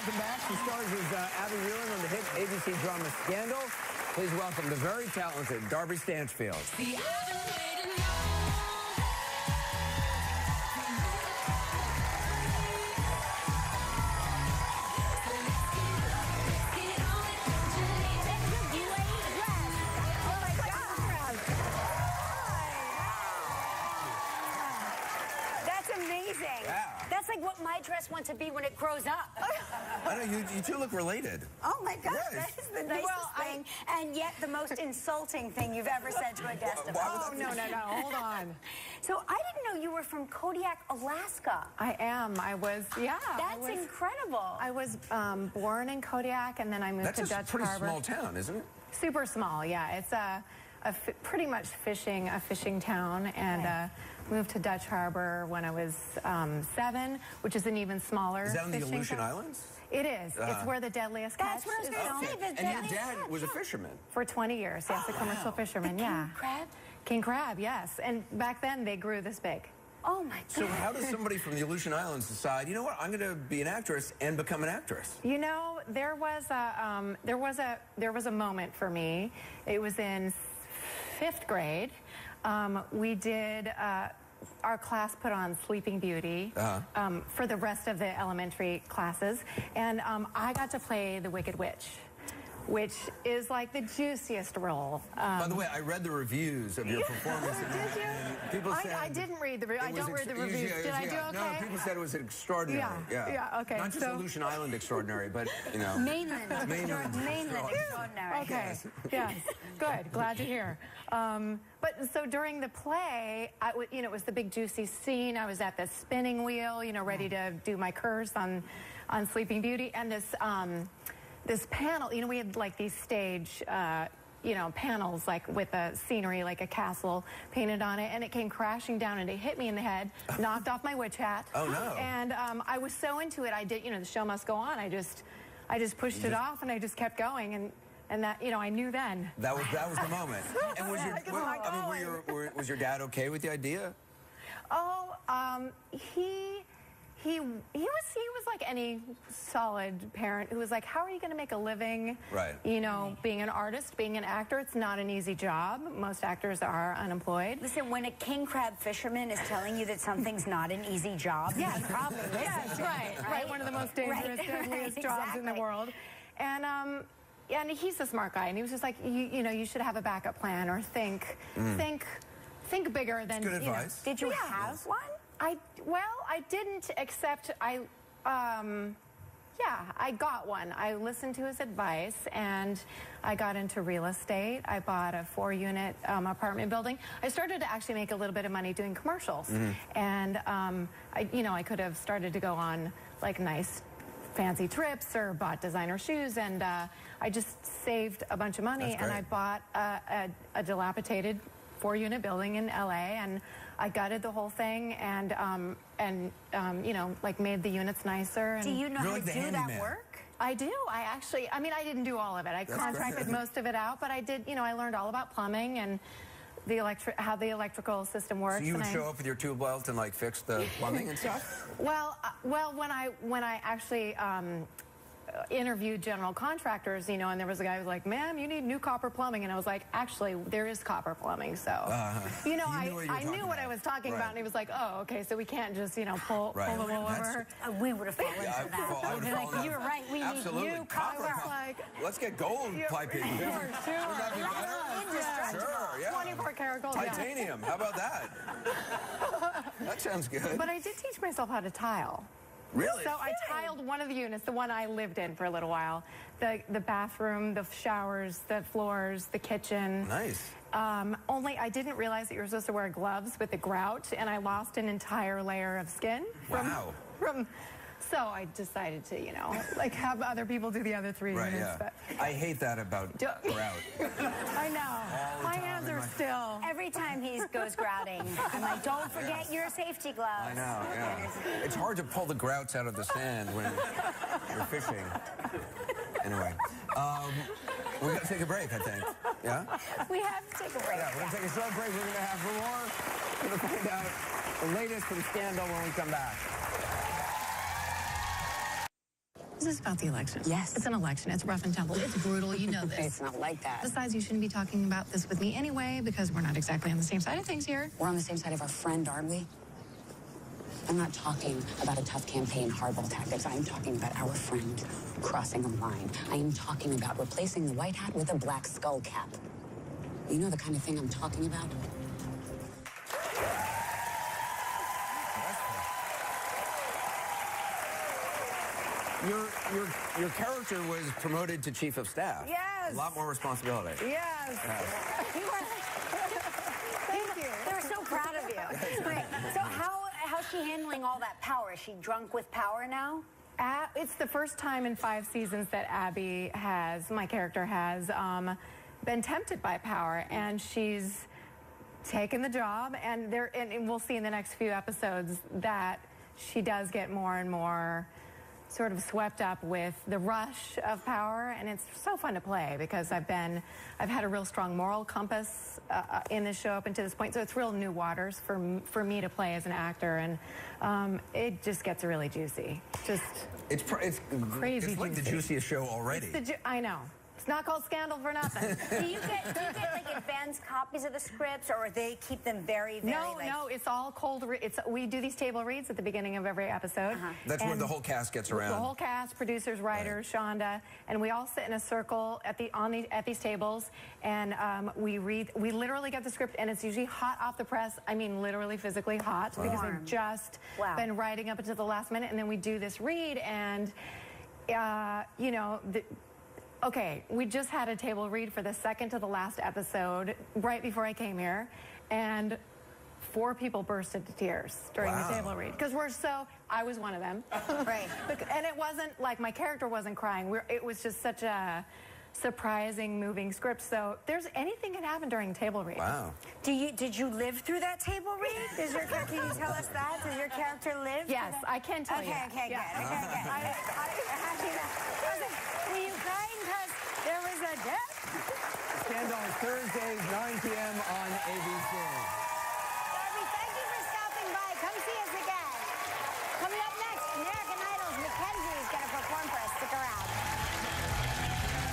Welcome back. She stars as Abby Whelan on the hit ABC drama Scandal. Please welcome the very talented Darby Stanchfield. That's like what my dress wants to be when it grows up. I know, you two look related. Oh my gosh, Yes. that is the nicest thing, and yet the most insulting thing you've ever said to a guest of ours. Oh, no, hold on. So I didn't know you were from Kodiak, Alaska. I am. I was, yeah. That's incredible. I was born in Kodiak, and then I moved to Dutch That's a pretty Harbor. small town, isn't it? Super small, yeah. It's pretty much a fishing town, and moved to Dutch Harbor when I was 7, which is an even smaller Is that on the fishing Aleutian town. Islands? It is. It's where the deadliest catch That's what I was is going to say. filmed. The And your dad was a fisherman. For 20 years, yes, a commercial fisherman, yeah. King crab? King crab, yes. And back then, they grew this big. Oh my God. So how does somebody from the Aleutian Islands decide, you know what, I'm going to be an actress and become an actress? You know, there was a moment for me. It was in 5th grade. We did. Our class put on Sleeping Beauty for the rest of the elementary classes, and I got to play the Wicked Witch, which is like the juiciest role. By the way, I read the reviews of your performance. Did you? People said I didn't read the reviews. I don't read the reviews. Did I do okay? No, people said it was extraordinary. Yeah, okay. Not just Aleutian Island extraordinary, but, you know. Mainland extraordinary. Okay. Yes. Good. Glad to hear. But so during the play, it was the big juicy scene. I was at the spinning wheel, ready to do my curse on Sleeping Beauty, and this panel. We had like these stage. Panels like with a scenery, like a castle painted on it, and it came crashing down and it hit me in the head, knocked off my witch hat. Oh no! And I was so into it, I did. The show must go on. I just pushed it off, and I just kept going, and that I knew then. That was the moment. And was your dad okay with the idea? Oh, he was like any solid parent who was like, how are you going to make a living? Right. Being an artist, being an actor, it's not an easy job. Most actors are unemployed. Listen, when a king crab fisherman is telling you that something's not an easy job, yes, he probably is. Yes, right. One of the most dangerous, deadliest jobs in the world. And he's a smart guy, and he was just like, you should have a backup plan or think bigger than. Good advice. Did you have one? I didn't, except I got one. I listened to his advice, and I got into real estate. I bought a 4-unit apartment building. I started to actually make a little bit of money doing commercials, and I could have started to go on like nice fancy trips or bought designer shoes, and I just saved a bunch of money, and I bought a dilapidated 4-unit building in LA, and I gutted the whole thing, and made the units nicer. And do you know how to do that work? I do. I didn't do all of it. I contracted most of it out, but I did. I learned all about plumbing and how the electrical system works. So you would show up with your tube belt and like fix the plumbing and stuff? Well, when I actually interviewed general contractors, and there was a guy who was like, ma'am, you need new copper plumbing, and I was like, actually, there is copper plumbing, so I knew what I was talking about, and he was like, oh, okay, so we can't just pull the wool over. We would have fallen for that. I would have been like, you're right, we need new copper. Let's get gold piping. Sure. Sure, yeah. 24 karat gold. Titanium, how about that? That sounds good. But I did teach myself how to tile. Really? So I tiled one of the units, the one I lived in for a little while. The bathroom, the showers, the floors, the kitchen. Nice. Only I didn't realize that you were supposed to wear gloves with the grout, and I lost an entire layer of skin. So I decided to, have other people do the other 3 units. Yeah. But I hate that about grout. I know. My hands are still. Every time he goes grouting, I'm like, don't forget your safety gloves. I know, yeah. It's hard to pull the grouts out of the sand when you're fishing. Anyway, we got to take a break, I think. Yeah? We have to take a break. Yeah, we're going to take a short break. We're going to have more. We're going to find out the latest from Scandal when we come back. Is this about the election? Yes. It's an election. It's rough and tumble. It's brutal. You know this. It's not like that. Besides, you shouldn't be talking about this with me anyway, because we're not exactly on the same side of things here. We're on the same side of our friend, aren't we? I'm not talking about a tough campaign, hardball tactics. I am talking about our friend crossing a line. I am talking about replacing the white hat with a black skull cap. You know the kind of thing I'm talking about? Your character was promoted to chief of staff. Yes. A lot more responsibility. Yes. Thank you. They're so proud of you. Great. So how's she handling all that power? Is she drunk with power now? It's the first time in 5 seasons that Abby my character has been tempted by power, and she's taken the job, and we'll see in the next few episodes that she does get more and more sort of swept up with the rush of power, and it's so fun to play because I've had a real strong moral compass in this show up until this point, so it's real new waters for me to play as an actor, and it just gets really juicy. It's crazy. It's like the juiciest show already. I know. It's not called Scandal for nothing. Do you get like advanced copies of the scripts, or they keep them very, very? No, it's all cold. We do these table reads at the beginning of every episode. That's where the whole cast gets around. The whole cast, producers, writers, Shonda, and we all sit in a circle at these tables, and we read. We literally get the script, and it's usually hot off the press. I mean, literally, physically hot, because they've just been writing up until the last minute, and then we do this read, and you know. Okay, we just had a table read for the second to the last episode right before I came here, and 4 people burst into tears during the table read because I was one of them. Right. And it wasn't like my character wasn't crying. It was just such a surprising, moving script. So anything can happen during a table read. Wow. Did you live through that table read? Can you tell us that? Does your character live? Yes, I can tell you. Okay, good. I had to